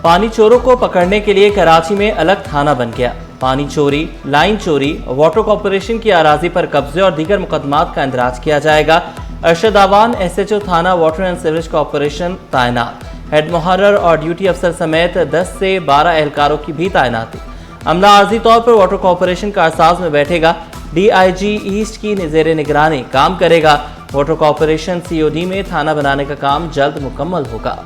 पानी चोरों को पकड़ने के लिए कराची में अलग थाना बन गया। पानी चोरी, लाइन चोरी, वाटर कॉर्पोरेशन की अराजी पर कब्जे और दीगर मुकदमात का इंदराज किया जाएगा। अरशद आवान SHO थाना वाटर एंड सीवरेज कॉर्पोरेशन तैनात। हेड मुहर्रर और ड्यूटी अफसर समेत 10 से 12 एहलकारों की भी तैनाती। अमला आर्जी तौर पर वाटर कॉर्पोरेशन का अरसाज में बैठेगा। DIG ईस्ट की जेर निगरानी काम करेगा। वाटर कॉर्पोरेशन COD में थाना बनाने का काम जल्द मुकम्मल होगा।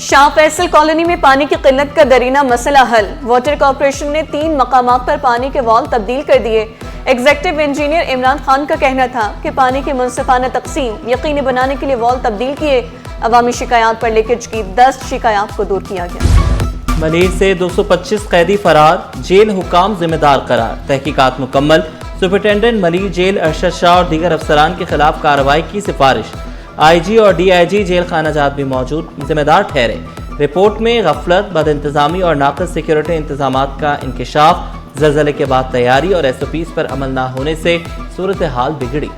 शाह फैसल कॉलोनी में पानी की किल्लत का दरीना मसला हल। वाटर कॉर्पोरेशन ने 3 मकामात पर पानी के वाल्व तब्दील कर दिए। एग्जीक्यूटिव इंजीनियर इमरान खान का कहना था कि पानी की मुनसिफाना तकसीम यकीनी बनाने के लिए वाल्व तब्दील किए। अवामी शिकायत पर लीकेज की 10 शिकायत को दूर किया गया। मलीर से 225 कैदी फरार, जेल हुकाम जिम्मेदार करार। तहकीकात मुकम्मल। सुपरिटेंडेंट मलीर जेल अरशद शाह और दीगर अफसरान के खिलाफ कार्रवाई की सिफारिश। IG और DIG जेल खाना जात भी मौजूद जिम्मेदार ठहरे। रिपोर्ट में गफलत, बदइंतजामी और नाक़िस सिक्योरिटी इंतजामात का इंकशाफ। ज़लज़ले के बाद तैयारी और SOPs पर अमल न होने से सूरत हाल बिगड़ी।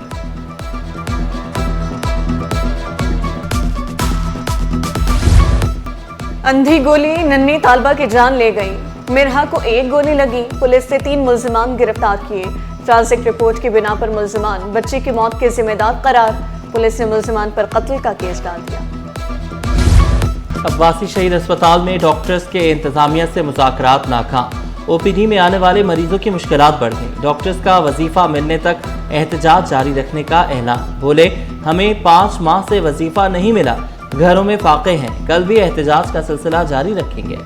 अंधी गोली नन्ही तालबा की जान ले गई। मिरहा को 1 गोली लगी। पुलिस ने 3 मुल्जिमान गिरफ्तार किए। फॉरेंसिक रिपोर्ट की बिना पर मुल्जिमान बच्चे की मौत के जिम्मेदार करार। पुलिस ने मुल्जिमान पर कत्ल का केस डाल दिया। अब्बासी शहीद अस्पताल में डॉक्टर्स के इंतजामिया से मुज़ाकरात नाकाम। OPD में आने वाले मरीजों की मुश्किलात बढ़ गई। डॉक्टर्स का वजीफा मिलने तक एहतजाज जारी रखने का ऐलान। बोले, हमें 5 माह से वजीफा नहीं मिला, घरों में फाके हैं, कल भी एहतजाज का सिलसिला जारी रखेंगे।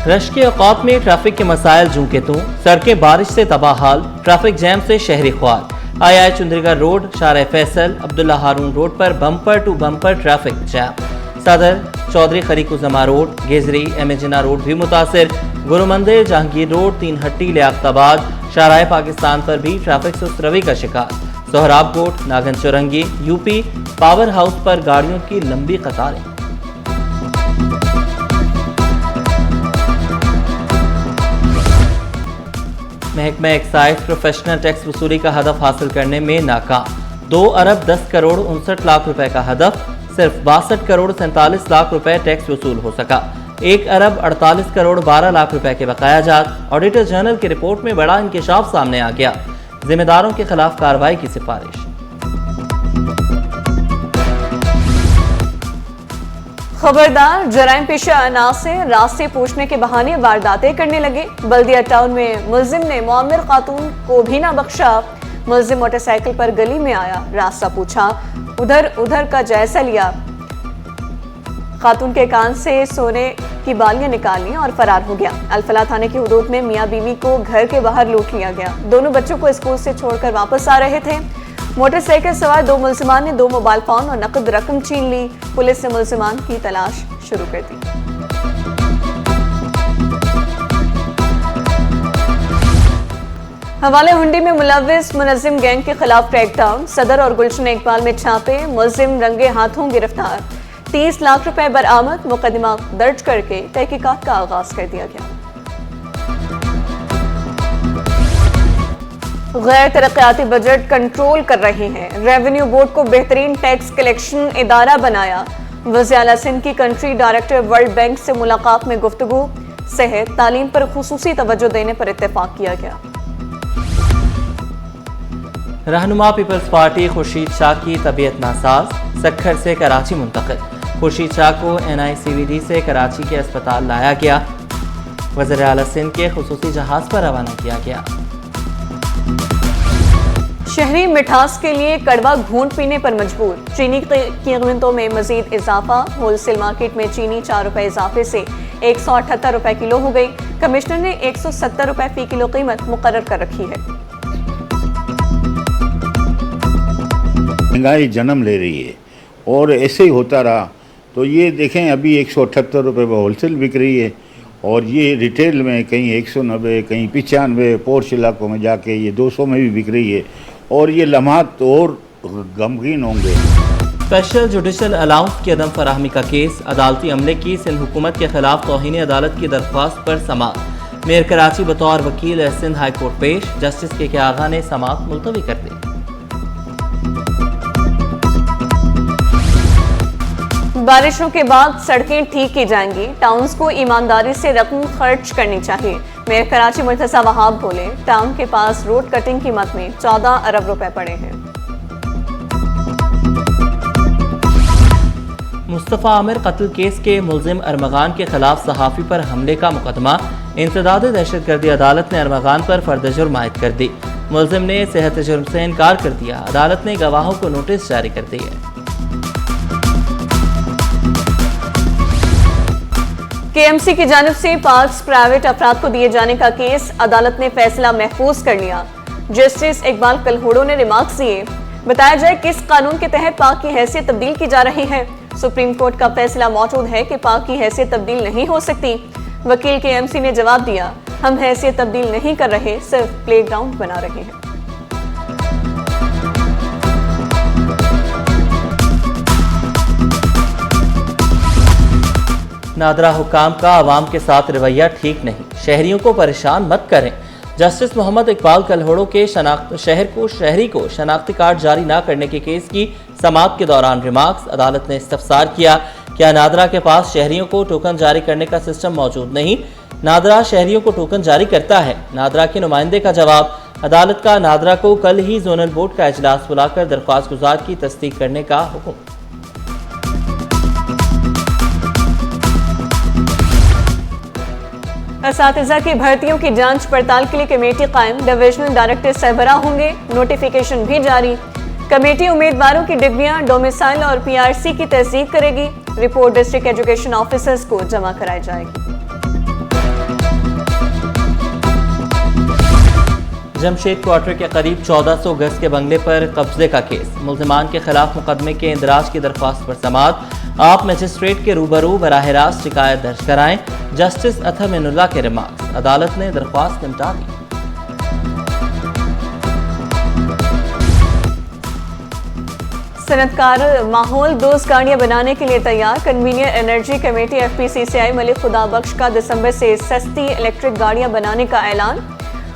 रश के औकात में ट्रैफिक के मसाइल जूं के तूं। सड़कें बारिश से तबाह हाल। ट्रैफिक जैम से शहरी ख्वार। II Chundrigar road, Shah Faisal, Abdullah Haroon road पर bumper to bumper traffic jam. Saddar, Chaudhry Khaliquzzaman road, Gizri, MA Jinnah road भी मुतासिर। गुरु मंदिर, जहांगीर रोड, 3 हट्टी, लियाकताबाद, शाहराह पाकिस्तान पर भी ट्रैफिक सुस्त रवि का शिकार। सोहराब कोट, Nagan Chowrangi, UP power house पर गाड़ियों की लंबी कतारें। महकमा एक्साइज प्रोफेशनल टैक्स वसूली का हदफ हासिल करने में नाकाम। 2 अरब 10 करोड़ 59 लाख रुपए का हदफ, सिर्फ 62 करोड़ 47 लाख रुपए टैक्स वसूल हो सका। 1 अरब 48 करोड़ 12 लाख रुपए के बकाया जात। ऑडिटर जनरल की रिपोर्ट में बड़ा इंकशाफ सामने आ गया। जिम्मेदारों के खिलाफ कार्रवाई की सिफारिश। खबरदार, जराइम पेशा अनासर रास्ते पूछने के बहाने वारदातें करने लगे। बल्दिया टाउन में मुल्जिम ने मुअम्मिर खातून को भी ना बख्शा। मुल्जिम मोटरसाइकिल पर गली में आया, रास्ता पूछा, उधर का जायजा लिया। खातून के कान से सोने की बालियां निकाली और फरार हो गया। अलफला थाने की हुदूद में मियां बीवी को घर के बाहर लूट लिया गया। दोनों बच्चों को स्कूल से छोड़कर वापस आ रहे थे। मोटरसाइकिल सवार 2 मुल्जिमान ने 2 मोबाइल फोन और नकद रकम छीन ली। पुलिस ने मुल्जिमान की तलाश शुरू कर दी। हवाले हुंडी में मुलव्विस मुनज़्ज़िम गैंग के खिलाफ क्रैकडाउन। सदर और गुलशन इकबाल में छापे, मुल्जिम रंगे हाथों गिरफ्तार। 30 लाख रुपए बरामद। मुकदमा दर्ज करके तहकीकात का आगाज कर दिया गया। गैर तरक्याती बजट कंट्रोल कर रहे हैं। रेवेन्यू बोर्ड को बेहतरीन टैक्स कलेक्शन इदारा बनाया। वज़ीर आला सिंध की कंट्री डायरेक्टर वर्ल्ड बैंक से मुलाकात में गुफ्तगू। सेहत, तालीम पर खुसूसी तवज्जो देने पर इत्तेफाक किया गया। रहनुमा पीपल्स पार्टी खुर्शीद शाह की तबीयत नासाज, सक्खर से कराची मुंतकिल। खुर्शीद शाह को NICVD से कराची के अस्पताल लाया गया। वज़ीर आला सिंध के खुसूसी जहाज पर रवाना किया गया। शहरी मिठास के लिए कड़वा घूंट पीने पर मजबूर। चीनी की कीमतों में मजीद इजाफा। होलसेल मार्केट में चीनी 4 रुपए इजाफे से 178 रुपए किलो हो गई। कमिश्नर ने 170 रुपए फी किलो कीमत मुकर्रर कर रखी है। महंगाई जन्म ले रही है और ऐसे ही होता रहा तो ये देखें, अभी 178 रुपये में होलसेल बिक रही है और ये रिटेल में कहीं 190, कहीं 95, पोर्श इलाकों में जाके ये 200 में भी बिक रही है और ये लम्हात और गमगीन होंगे। स्पेशल जुडिशल अलाउंस की अदम फराहमी का केस, अदालती अमले की सिंध हुकूमत के खिलाफ तौहीन अदालत की दरख्वास्त पर समाअत। मेयर कराची बतौर वकील सिंध हाई कोर्ट पेश, जस्टिस के आगा ने समाअत मुलतवी कर दी। बारिशों के बाद सड़कें ठीक की जाएंगी, टाउन्स को ईमानदारी से रकम खर्च करनी चाहिए। मेयर कराची मुर्तज़ा वहाब बोले, टाउन के पास रोड कटिंग की मद में 14 अरब रुपए पड़े हैं। मुस्तफ़ा आमिर कत्ल केस के मुलजिम अरमगान के खिलाफ सहाफ़ी पर हमले का मुकदमा, इंसदाद दहशतगर्दी अदालत ने अरमगान पर फर्द जुर्म आयद कर दी। मुलजिम ने सेहत जुर्म से इनकार कर दिया। अदालत ने गवाहों को नोटिस जारी कर दिए। केएमसी की जानिब से पार्क्स प्राइवेट अफराद को दिए जाने का केस, अदालत ने फैसला महफूज कर लिया। जस्टिस इकबाल कलहोड़ो ने रिमार्क्स दिए, बताया जाए किस कानून के तहत पाक की हैसियत तब्दील की जा रही है। सुप्रीम कोर्ट का फैसला मौजूद है कि पाक की हैसियत तब्दील नहीं हो सकती। वकील केएमसी ने जवाब दिया, हम हैसियत तब्दील नहीं कर रहे, सिर्फ प्लेग्राउंड बना रहे हैं। नादरा हुक्काम का आवाम के साथ रवैया ठीक नहीं, शहरियों को परेशान मत करें। जस्टिस मोहम्मद इकबाल कलहोड़ो के शहरी को शनाख्ती कार्ड जारी न करने के केस की समाअत के दौरान रिमार्क्स, अदालत ने इस्तफसार किया, क्या नादरा के पास शहरियों को टोकन जारी करने का सिस्टम मौजूद नहीं? नादरा शहरियों को टोकन जारी करता है। नादरा के नुमाइंदे का जवाब, अदालत का नादरा को कल ही जोनल बोर्ड का इजलास बुलाकर दरख्वास्त गुजार की तस्दीक करने का हुक्म। असातिज़ा की भर्तियों की जांच पड़ताल के लिए कमेटी कायम, डिविजनल डायरेक्टर सरबराह होंगे, नोटिफिकेशन भी जारी। कमेटी उम्मीदवारों की डिग्रियां, डोमिसाइल और पीआरसी की तस्दीक करेगी। रिपोर्ट डिस्ट्रिक्ट एजुकेशन ऑफिसर्स को जमा कराई जाएगी। जमशेद क्वार्टर के करीब 1400 गज के बंगले पर कब्जे का केस, मुल्जिमान के खिलाफ मुकदमे के इंदराज की दरख्वास्त पर समाअत। आप मजिस्ट्रेट के रूबरू बराह रास्त शिकायत दर्ज कराएं। जस्टिस अथर मिनुल्लाह के रिमार्क्स, अदालत ने दरख्वास्त निपटा दी। सनतकार माहौल दोस्त गाड़ियां बनाने के लिए तैयार। कन्वीनियर एनर्जी कमेटी एफपीसीसीआई मलिक खुदा बख्श का दिसंबर से सस्ती इलेक्ट्रिक गाड़ियां बनाने का ऐलान।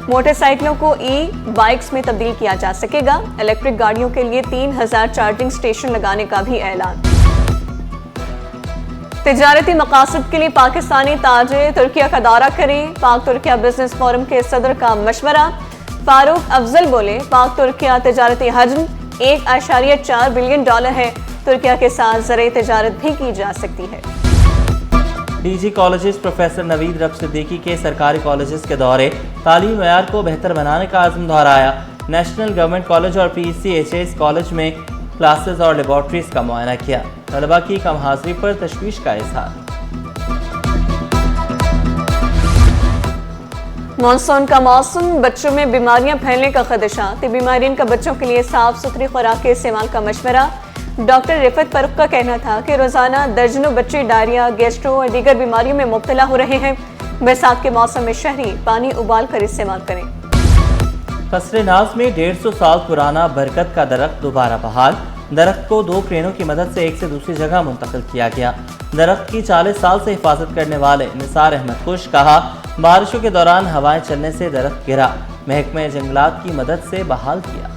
मोटरसाइकिलों को ई बाइक्स में तब्दील किया जा सकेगा। इलेक्ट्रिक गाड़ियों के लिए 3000 चार्जिंग स्टेशन लगाने का भी ऐलान। तिजारती मकासद के लिए पाकिस्तानी ताजिर तुर्किया का दौरा करें। पाक तुर्किया बिजनेस फोरम के सदर का मशवरा। फारूक अफजल बोले, पाक तुर्किया तिजारती हजम $1.4 बिलियन है। तुर्किया के साथ ज़राई तिजारत भी की जा सकती है। डीजी कॉलेजेस प्रोफेसर नवीद रब सिद्दीकी के सरकारी कॉलेजेस के दौरे, तालीम मयार को बेहतर बनाने का आज़म दोहराया। नेशनल गवर्नमेंट कॉलेज और PCHS कॉलेज में क्लासेस और लेबॉर्ट्रीज का मुआयना किया। तलबा की कम हाजिरी पर तशवीश का इजहार। मानसून का मौसम, बच्चों में बीमारियां फैलने का खदशा। बीमारियों का बच्चों के लिए साफ सुथरी खुराक के इस्तेमाल का मशवरा। डॉक्टर रिफत फरूख का कहना था कि रोजाना दर्जनों बच्चे डायरिया, गैस्ट्रो और दीगर बीमारियों में मुब्तला हो रहे हैं। बरसात के मौसम में शहरी पानी उबाल कर इस्तेमाल करें। कसरे नाज में 150 साल पुराना बरकत का दरख्त दोबारा बहाल। दरख्त को 2 क्रेनों की मदद से एक से दूसरी जगह मुंतकिल किया गया। दरख्त की 40 साल से हिफाजत करने वाले निसार अहमद खुश कहा, बारिशों के दौरान हवाएं चलने से दरख्त गिरा, महकमे जंगलात की मदद से बहाल किया।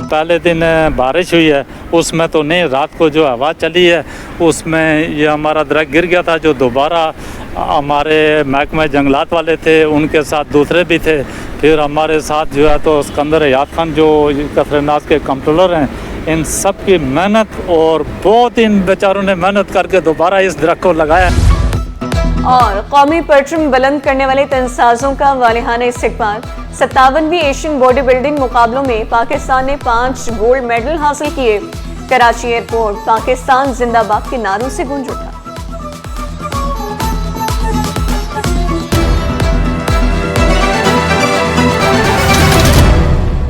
पहले दिन बारिश हुई है, उसमें तो नहीं, रात को जो हवा चली है उसमें ये हमारा दरख्त गिर गया था। जो दोबारा हमारे महकमे जंगलात वाले थे, उनके साथ दूसरे भी थे, फिर हमारे साथ जो है तो सिकंदर हयात खान जो कसरे नाज के कंट्रोलर हैं, इन सब की मेहनत और बहुत इन बेचारों ने मेहनत करके दोबारा इस दरख्त को लगाया। और कौमी परचम बुलंद करने वाले तनसाजों का वालिहाना इस्तकबाल। 57वीं एशियन बॉडी बिल्डिंग मुकाबलों में पाकिस्तान ने 5 गोल्ड मेडल हासिल किए। कराची एयरपोर्ट पाकिस्तान जिंदाबाद के नारों से गूंज उठा।